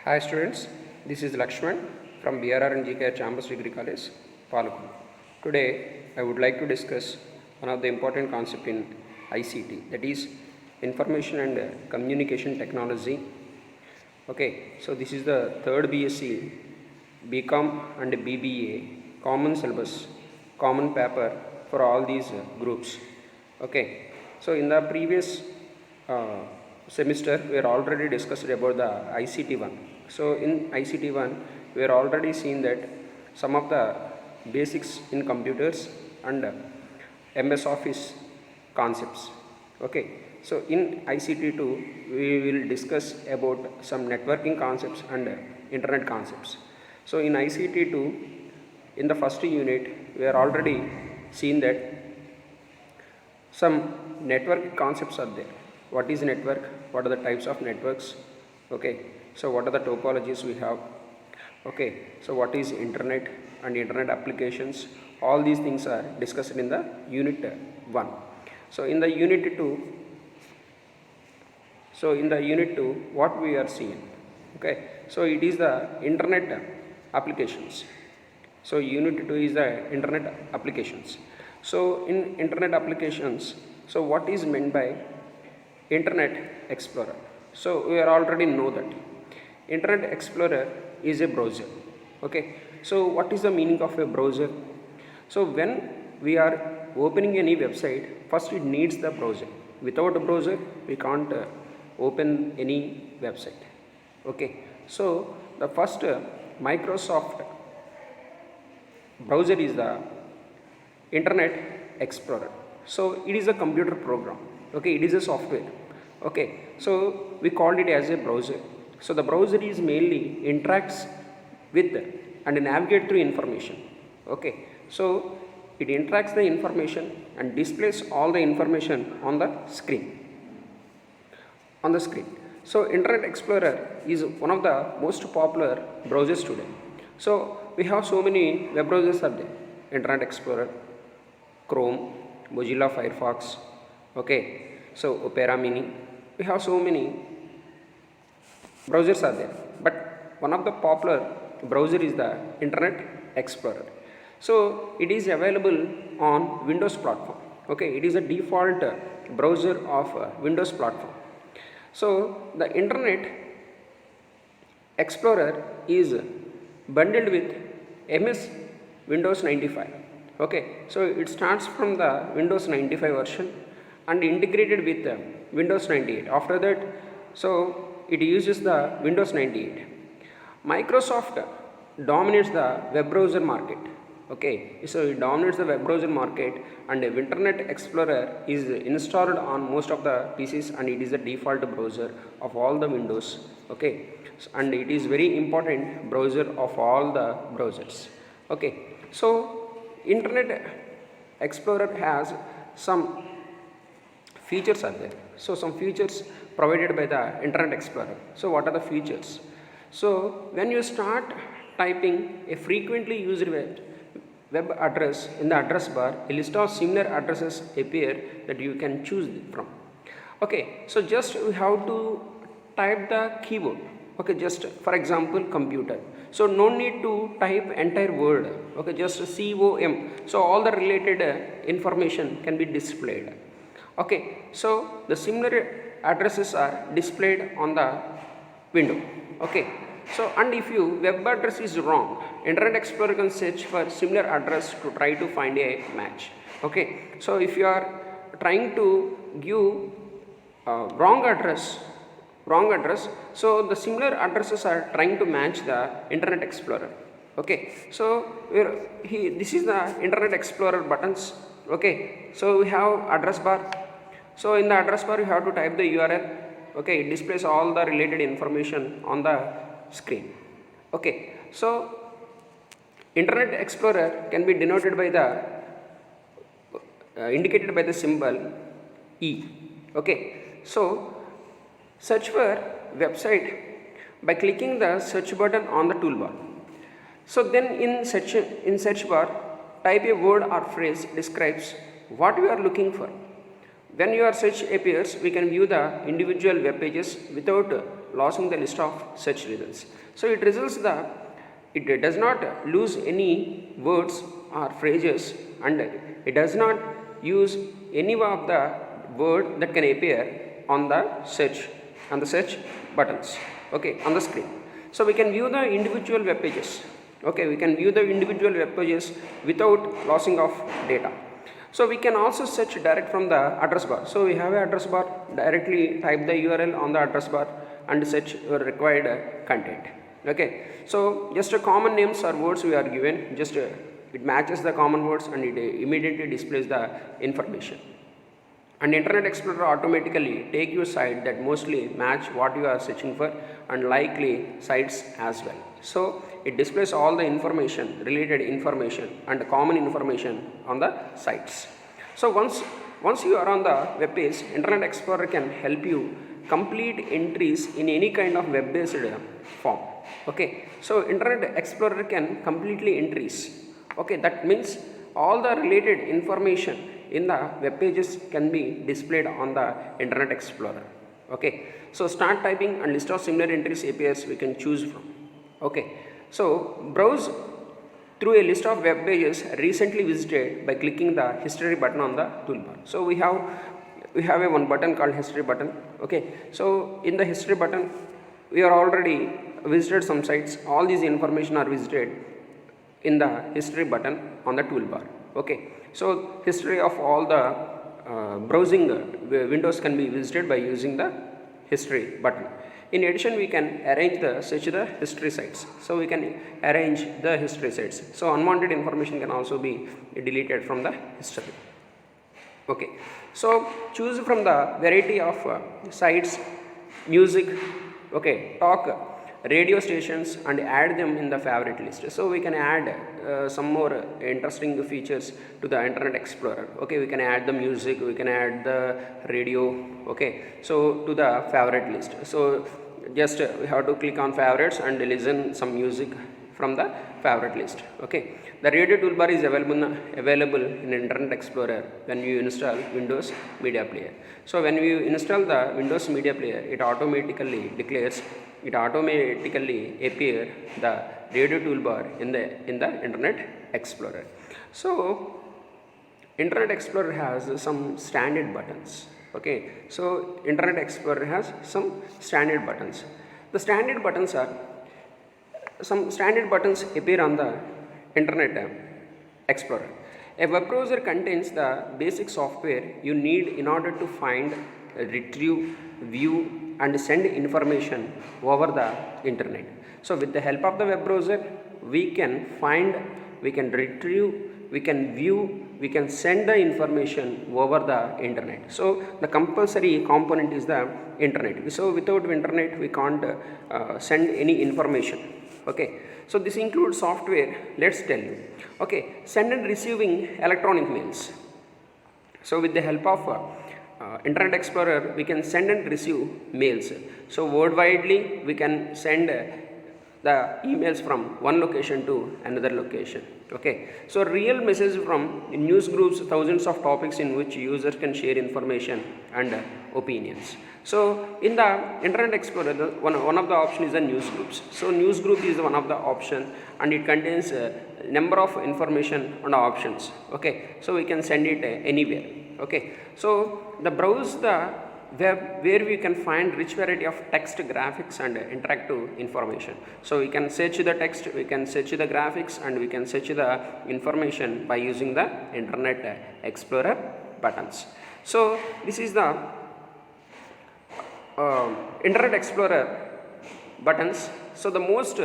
Hi students, this is Lakshman from BRR and GKR Campus Degree College, Palakund. Today I would like to discuss one of the important concept in ICT, that is Information and Communication Technology. Okay, so this is the third BSc, BCom and BBA, common syllabus, common paper for all these groups. Okay, so in the previous uh, semester we are already discussed about the ICT one. So in ICT one we are already seen that some of the basics in computers and MS Office concepts. Okay, so in ICT 2 we will discuss about some networking concepts and internet concepts. So in ICT 2 in the first unit we are already seen that some network concepts are there. What is network? What are the types of networks? Okay, so what are the topologies we have? Okay, so what is internet and internet applications? All these things are discussed in the unit 1. So in the unit 2, what we are seeing? Okay, so it is the internet applications. So unit 2 is the internet applications. So in internet applications, so what is meant by Internet Explorer? So we are already know that Internet Explorer is a browser. Okay, so what is the meaning of a browser? So when we are opening any website, first it needs the browser. Without a browser we can't open any website. Okay, so the first Microsoft browser is the Internet Explorer. So it is a computer program. Okay, it is a software. Okay, so we called it as a browser. So the browser is mainly interacts with and navigate through information. Okay, so it interacts the information and displays all the information on the screen. So Internet Explorer is one of the most popular browsers today. So we have so many web browsers are there. Internet Explorer, Chrome, Mozilla Firefox, okay, so Opera Mini. We have so many browsers are there, but one of the popular browser is the Internet Explorer. So it is available on Windows platform. Okay, it is a default browser of Windows platform. So the Internet Explorer is bundled with MS Windows 95. Okay, so it starts from the Windows 95 version and integrated with Windows 98. After that, so it uses the Windows 98. Microsoft dominates the web browser market. Okay, so it dominates the web browser market, and Internet Explorer is installed on most of the PCs, and it is the default browser of all the Windows. Okay, and it is very important browser of all the browsers. Okay, so Internet Explorer has some features are there. So some features provided by the Internet Explorer. So what are the features? So when you start typing a frequently used web address in the address bar, a list of similar addresses appear that you can choose from. Okay, so just we have to type the keyword. Okay, just for example computer. So no need to type entire word. Okay, just COM. So all the related information can be displayed. Okay, so the similar addresses are displayed on the window. Okay, so and if you web address is wrong, Internet Explorer can search for similar address to try to find a match. Okay, so if you are trying to give wrong address, so the similar addresses are trying to match the Internet Explorer. Okay, so this is the Internet Explorer buttons. Okay, so we have address bar. So in the address bar you have to type the URL. Okay, it displays all the related information on the screen. Okay, so Internet Explorer can be denoted by the indicated by the symbol E. Okay, so search for website by clicking the search button on the toolbar. So then in search bar type a word or phrase describes what you are looking for. When your search appears, we can view the individual web pages without losing the list of search results. So it does not lose any words or phrases, and it does not use any of the word that can appear on the search buttons, okay, on the screen. So we can view the individual web pages, okay, we can view the individual web pages without losing of data. So we can also search direct from the address bar. So we have an address bar, directly type the URL on the address bar and search your required content. Okay, so just a common names or words we are given, just it matches the common words and it immediately displays the information. And Internet Explorer automatically take you a site that mostly match what you are searching for and likely sites as well. So it displays all the information, related information and common information on the sites. So once you are on the web page, Internet Explorer can help you complete entries in any kind of web based form. Okay, so Internet Explorer can completely entries. Okay, that means all the related information in the web pages can be displayed on the Internet Explorer. Okay, so start typing and list of similar entries APIs we can choose from. Okay, so browse through a list of web pages recently visited by clicking the history button on the toolbar. So we have a one button called history button. Okay, so in the history button we are already visited some sites. All these information are visited in the history button on the toolbar. Okay, so history of all the browsing windows can be visited by using the history button. In addition, we can search the history sites. So we can arrange the history sites. So unwanted information can also be deleted from the history. Okay, so choose from the variety of sites, music, okay, talk, radio stations and add them in the favorite list. So we can add some more interesting features to the Internet Explorer. Okay, we can add the music, we can add the radio, okay, so to the favorite list. So just we have to click on favorites and listen some music from the favorite list. Okay, the radio toolbar is available in Internet Explorer when you install Windows Media Player. So when you install the Windows Media Player, it automatically appear the radio toolbar in the Internet Explorer. So Internet Explorer has some standard buttons. Okay, so Internet Explorer has some standard buttons. The standard buttons are some standard buttons appear on the Internet Explorer. A web browser contains the basic software you need in order to find, retrieve, view and send information over the internet. So with the help of the web browser, we can find, we can retrieve, we can view, we can send the information over the internet. So the compulsory component is the internet. So without internet we can't send any information. Okay, so this includes software. Let's tell you. Okay, send and receiving electronic mails. So with the help of Internet Explorer, we can send and receive mails. So worldwidely we can send the emails from one location to another location. Okay, so real message from news groups, thousands of topics in which users can share information and opinions. So in the Internet Explorer, one of the options is the news groups. So news group is one of the option and it contains a number of information and options. Okay, so we can send it anywhere. Okay, so the browse the web where we can find rich variety of text, graphics and interactive information. So we can search the text, we can search the graphics and we can search the information by using the Internet Explorer buttons. So this is the Internet Explorer buttons. So the most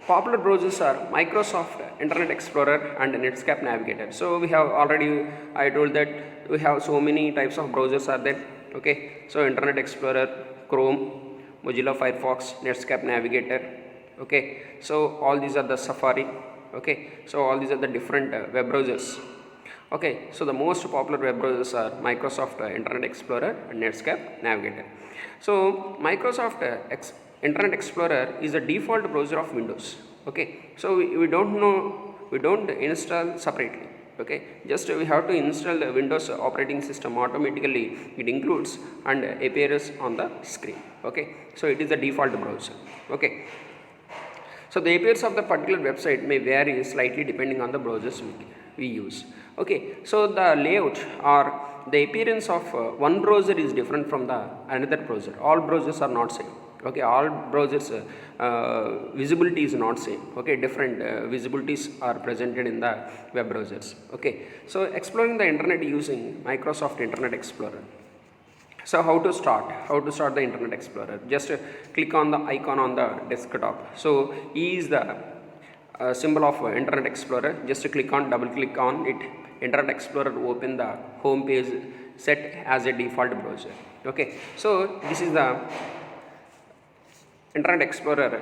popular browsers are Microsoft Internet Explorer and Netscape Navigator. So we have already, I told that we have so many types of browsers are there. Okay, so Internet Explorer, Chrome, Mozilla Firefox, Netscape Navigator. Okay, so all these are the Safari. Okay, so all these are the different web browsers. Okay, so the most popular web browsers are Microsoft Internet Explorer and Netscape Navigator. So Microsoft Internet Explorer is the default browser of Windows. Okay, so we don't install separately. Okay, just we have to install the Windows operating system automatically. It includes and appears on the screen. Okay, so it is the default browser. Okay, so the appearance of the particular website may vary slightly depending on the browsers we use. Okay, so the layout or the appearance of one browser is different from the another browser. All browsers are not same. Okay, all browsers visibility is not same. Okay, different visibilities are presented in the web browsers. Okay, so exploring the internet using Microsoft Internet Explorer. So how to start the Internet Explorer? Just click on the icon on the desktop. So E is the symbol of Internet Explorer. Just click on, double click on it. Internet Explorer will open the home page set as a default browser. Okay, so this is the Internet Explorer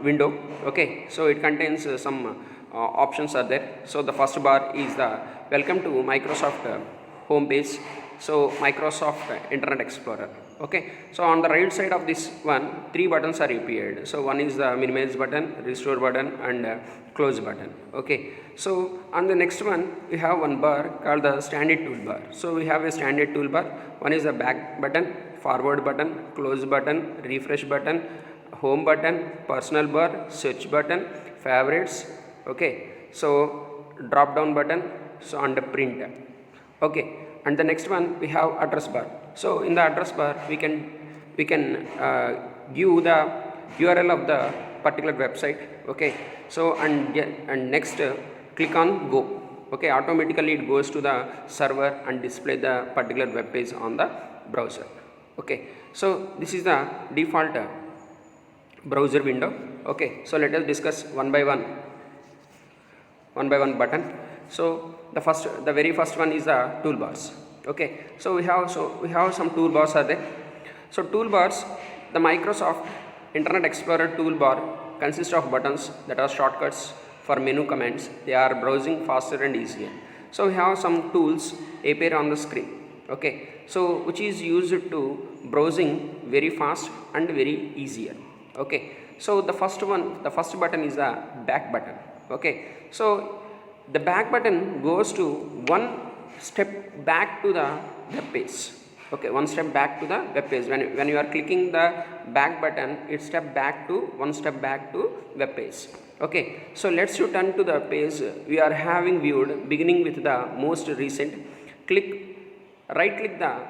window. Okay, so it contains some options are there. So the first bar is the welcome to Microsoft home page. So Microsoft Internet Explorer. Okay, so on the right side of this one, three buttons are appeared. So one is the minimize button, restore button, and close button. Okay, so on the next one we have one bar called the standard toolbar. So we have a standard toolbar. One is the back button, forward button, close button, refresh button, home button, personal bar, search button, favorites. Okay, so drop down button, so and print. Okay, and the next one we have address bar. So in the address bar we can give the URL of the particular website. Okay, so and next click on go. Okay, automatically it goes to the server and display the particular web page on the browser. Okay, so this is the default browser window. Okay, so let us discuss one by one button. So the very first one is the toolbars. Okay, so we have some toolbars are there. So toolbars, the Microsoft Internet Explorer toolbar consists of buttons that are shortcuts for menu commands. They are browsing faster and easier. So we have some tools appear on the screen. Okay, so which is used to browsing very fast and very easier. Okay, so the first button is the back button. Okay, so the back button goes to one step back to the web page. Okay, one step back to the web page. When you are clicking the back button, it one step back to web page. Okay, so let's turn to the page we are having viewed, beginning with the most recent. Right click the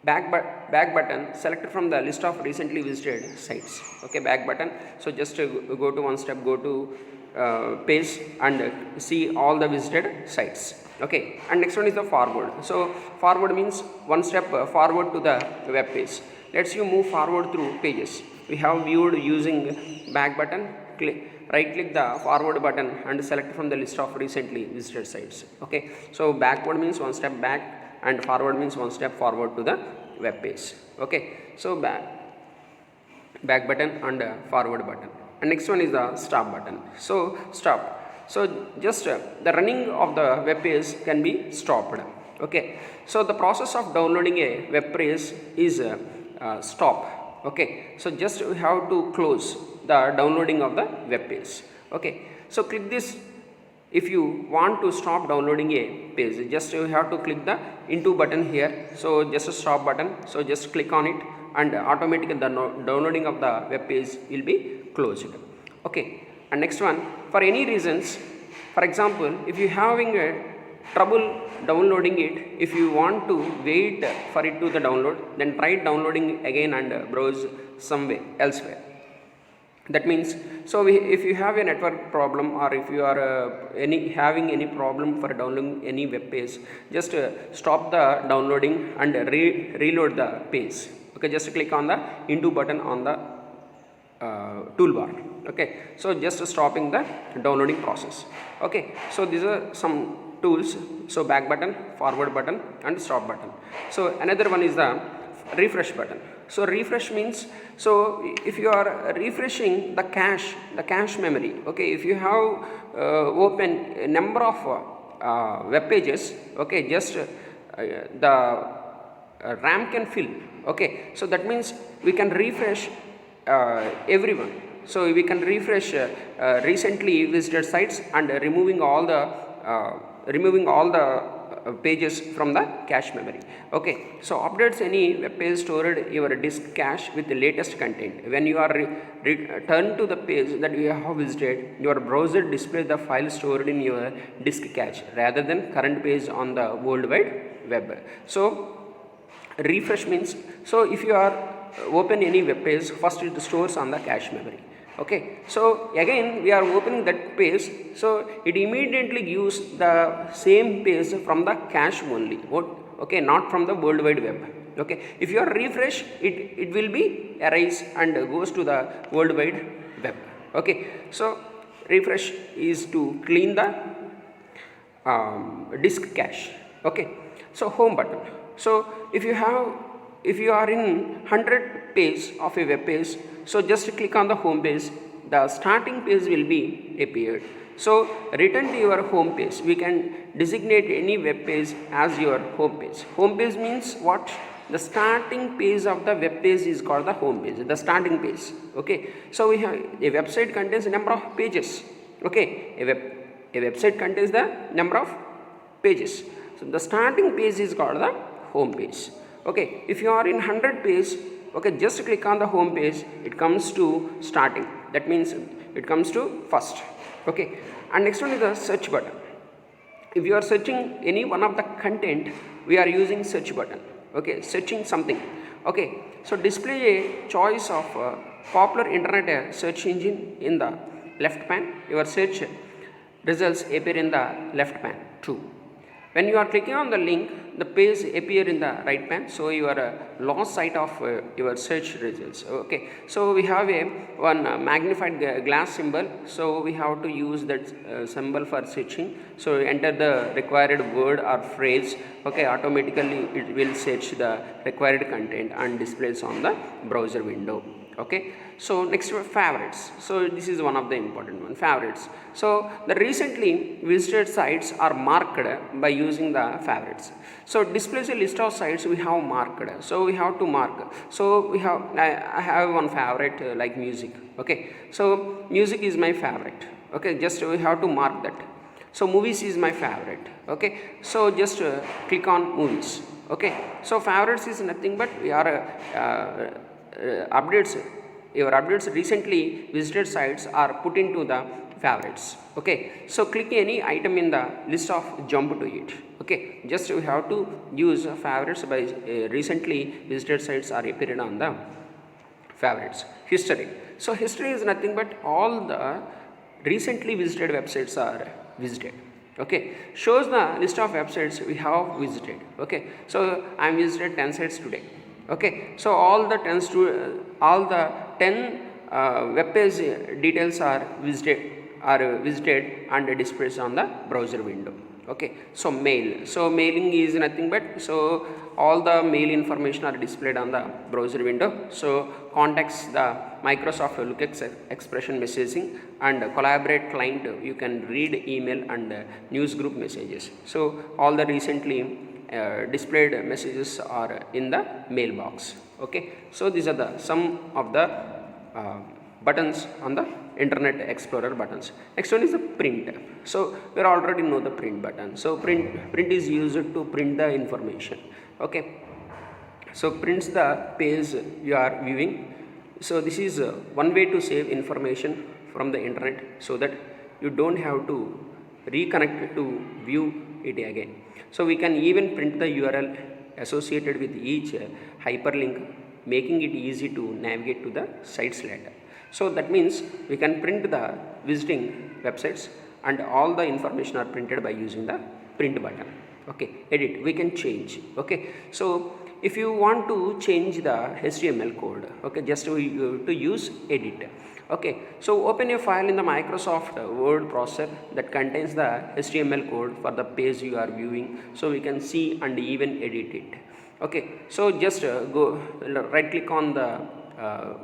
back button, select from the list of recently visited sites. Okay, back button. So just go to one step, go to page and see all the visited sites. Okay, and next one is the forward. So forward means one step forward to the web page. Let's you move forward through pages. We have viewed using back button. Right click the forward button and select from the list of recently visited sites. Okay, so backward means one step back and forward means one step forward to the web page. Okay, so back button and forward button. And next one is the stop button. So stop. So just the running of the web page can be stopped. Okay, so the process of downloading a web page is stop. Okay, so just we have to close the downloading of the web page. Okay, so click this. If you want to stop downloading a page, just you have to click the into button here. So just a stop button. So just click on it and automatically the downloading of the web page will be closed. Okay, and next one, for any reasons, for example, if you having a trouble downloading it, if you want to wait for it to the download, then try downloading again and browse somewhere elsewhere. That means, so if you have a network problem or if you are having any problem for downloading any web page, just stop the downloading and reload the page. Okay, just click on the into button on the toolbar. Okay, so just stopping the downloading process. Okay, so these are some tools. So back button, forward button and stop button. So another one is the refresh button. So refresh means, so if you are refreshing the cache memory, okay, if you have open a number of web pages, okay, just the RAM can fill. Okay, so that means we can refresh everyone. So we can refresh recently visited sites and removing all the pages from the cache memory. Okay, so updates any web page stored your disk cache with the latest content. When you are return to the page that you have visited, your browser displays the file stored in your disk cache rather than current page on the world wide web. So refresh means, so if you are open any web page, first it stores on the cache memory. Okay, so again we are opening that page, so it immediately gives the same page from the cache only. Okay, not from the world wide web. Okay, if you are refresh, it will be erase and goes to the world wide web. Okay, so refresh is to clean the disk cache. Okay, so home button. So if you are in 100 page of a web page, so just click on the home page, the starting page will be appeared. So return to your home page. We can designate any web page as your home page. Home page means what? The starting page of the web page is called the home page, the starting page. Okay, so we have a website contains a number of pages. Okay, a website contains the number of pages. So the starting page is called the home page. Okay, if you are in 100 page, okay, just click on the home page, it comes to starting, that means it comes to first. Okay, and next one is the search button. If you are searching any one of the content, we are using search button. Okay, searching something. Okay, so display a choice of popular internet search engine in the left pane. Your search results appear in the left pane. True. When you are clicking on the link, the page appear in the right pane, so you are lost sight of your search results. Okay, so we have one magnified glass symbol, so we have to use that symbol for searching. So enter the required word or phrase. Okay, automatically it will search the required content and displays on the browser window. Okay, so next favorites. So this is one of the important one, favorites. So the recently visited sites are marked by using the favorites. So displays a list of sites we have marked, so we have to mark. So we have, I have one favorite like music. Okay, so music is my favorite. Okay, just we have to mark that. So movies is my favorite. Okay, so just click on movies. Okay, so favorites is nothing but we are updates, your updates recently visited sites are put into the favorites. Okay, so click any item in the list of jump to it. Okay, just we have to use favorites by recently visited sites are appeared on the favorites. History. So history is nothing but all the recently visited websites are visited. Okay, shows the list of websites we have visited. Okay, so I visited 10 sites today. Okay, so all the 10 web page details are visited and displayed on the browser window. Okay, so mail. So mailing is nothing but, so all the mail information are displayed on the browser window. So contacts, the Microsoft Lookex expression messaging and collaborate client, you can read email and news group messages. So all the recently displayed messages are in the mailbox. Okay, so these are the some of the buttons on the Internet Explorer buttons. Next one is the print. So we already know the print button. So print is used to print the information. Okay, so prints the page you are viewing. So this is one way to save information from the internet, so that you don't have to reconnect to view it again. So we can even print the URL associated with each hyperlink, making it easy to navigate to the sites later. So that means we can print the visiting websites and all the information are printed by using the print button. Okay, edit, we can change. Okay, so if you want to change the HTML code, okay, just to use edit. Okay, so open a file in the Microsoft Word processor that contains the HTML code for the page you are viewing, so we can see and even edit it. Okay, so just go right click on the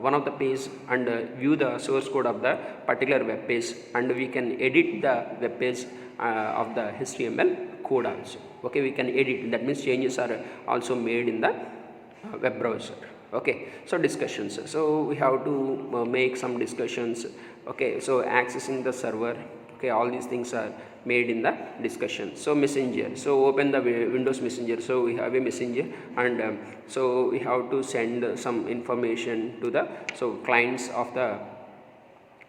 one of the page and view the source code of the particular web page, and we can edit the web page of the HTML code also. Okay, we can edit, that means changes are also made in the web browser. Okay, so discussions. So we have to make some discussions. Okay, so accessing the server. Okay, all these things are made in the discussion. So messenger, so open the Windows Messenger. So we have a messenger, and so we have to send some information to the clients of the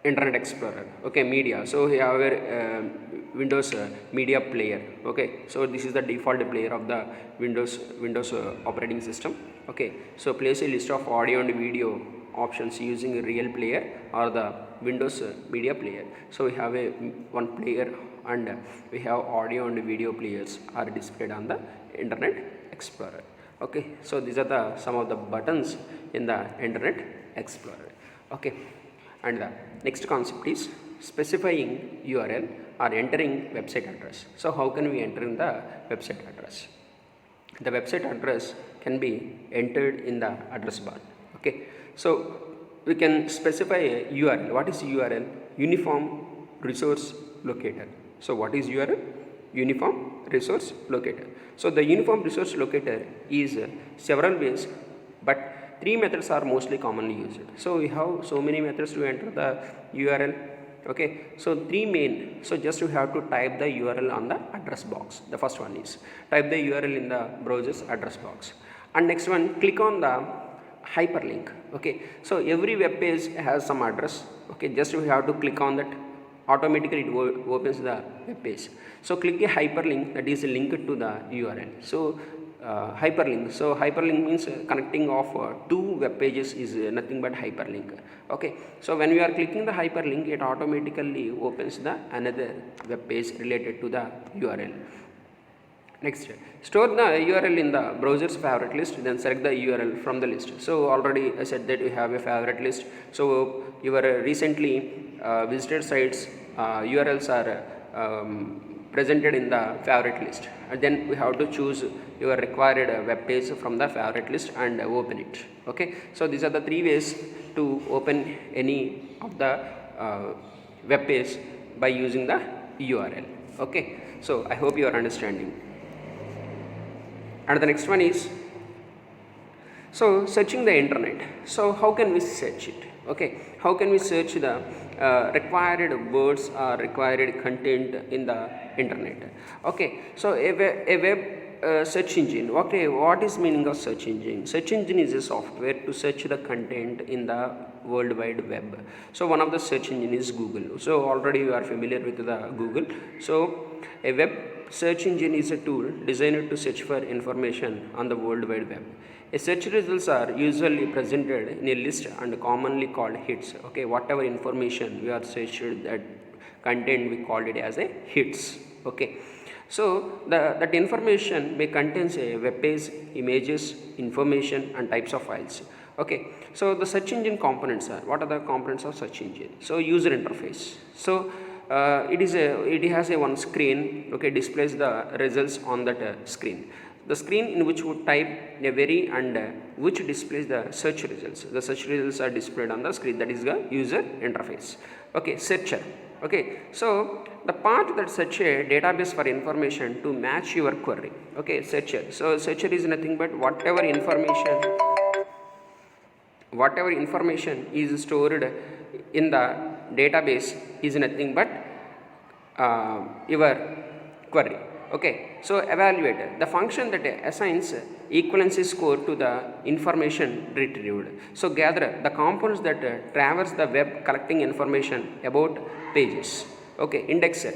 Internet Explorer. Okay, media, so we have a Windows media player. Okay, so this is the default player of the Windows operating system. Okay, so place a list of audio and video options using a real player or the Windows media player. So we have a one player, and we have audio and video players are displayed on the Internet Explorer. Okay, so these are the some of the buttons in the Internet Explorer. Okay, and the next concept is specifying URL or entering website address. So how can we enter in the website address? The website address can be entered in the address bar. Okay, so we can specify a URL. What is URL? Uniform Resource Locator. So what is URL? Uniform Resource Locator. So the Uniform Resource Locator is several ways, but three methods are mostly commonly used. So we have so many methods to enter the URL. Okay, so three main. So just you have to type the URL on the address box. The first one is type the URL in the browser's address box, and next one, click on the hyperlink. Okay, so every web page has some address. Okay, just you have to click on that, automatically it opens the web page. So click a hyperlink that is linked to the URL. So hyperlink, so hyperlink means connecting of two web pages is nothing but hyperlink. Okay, so when we are clicking the hyperlink, it automatically opens the another web page related to the URL. Next, store the URL in the browser's favorite list, then select the URL from the list. So already I said that we have a favorite list. So your recently visited sites URLs are presented in the favorite list, and then we have to choose your required web page from the favorite list and open it. Okay, so these are the three ways to open any of the web page by using the URL. Okay, so I hope you are understanding. And the next one is, so searching the internet. So how can we search it? Okay, how can we search the required words or required content in the internet? Okay, so a web search engine. Okay, what is meaning of search engine? Search engine is a software to search the content in the World Wide Web. So one of the search engine is Google. So already you are familiar with the Google. So a web search engine is a tool designed to search for information on the World Wide Web. A search results are usually presented in a list and commonly called hits. Okay, whatever information we are searched, that content we called it as a hits. Okay, so that information may contain a web page, images, information, and types of files. Okay, so the search engine components are, what are the components of search engine? So user interface. So it has a one screen. Okay, displays the results on that screen. The screen in which would type a query and which displays the search results. The search results are displayed on the screen. That is the user interface. Okay, searcher. Okay, so the part that search a database for information to match your query. Okay, searcher. So searcher is nothing but whatever information is stored in the database is nothing but your query. Okay, so evaluator, the function that assigns equivalency score to the information retrieved. So gatherer, the components that traverse the web collecting information about pages. Okay, indexer,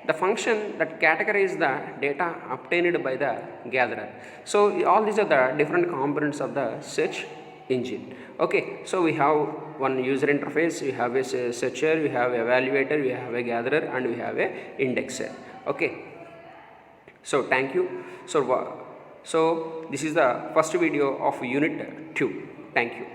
the function that categorizes the data obtained by the gatherer. So all these are the different components of the search engine. Okay, so we have one user interface, we have a searcher, we have evaluator, we have a gatherer, and we have a indexer. Okay, so thank you. So this is the first video of unit 2. Thank you.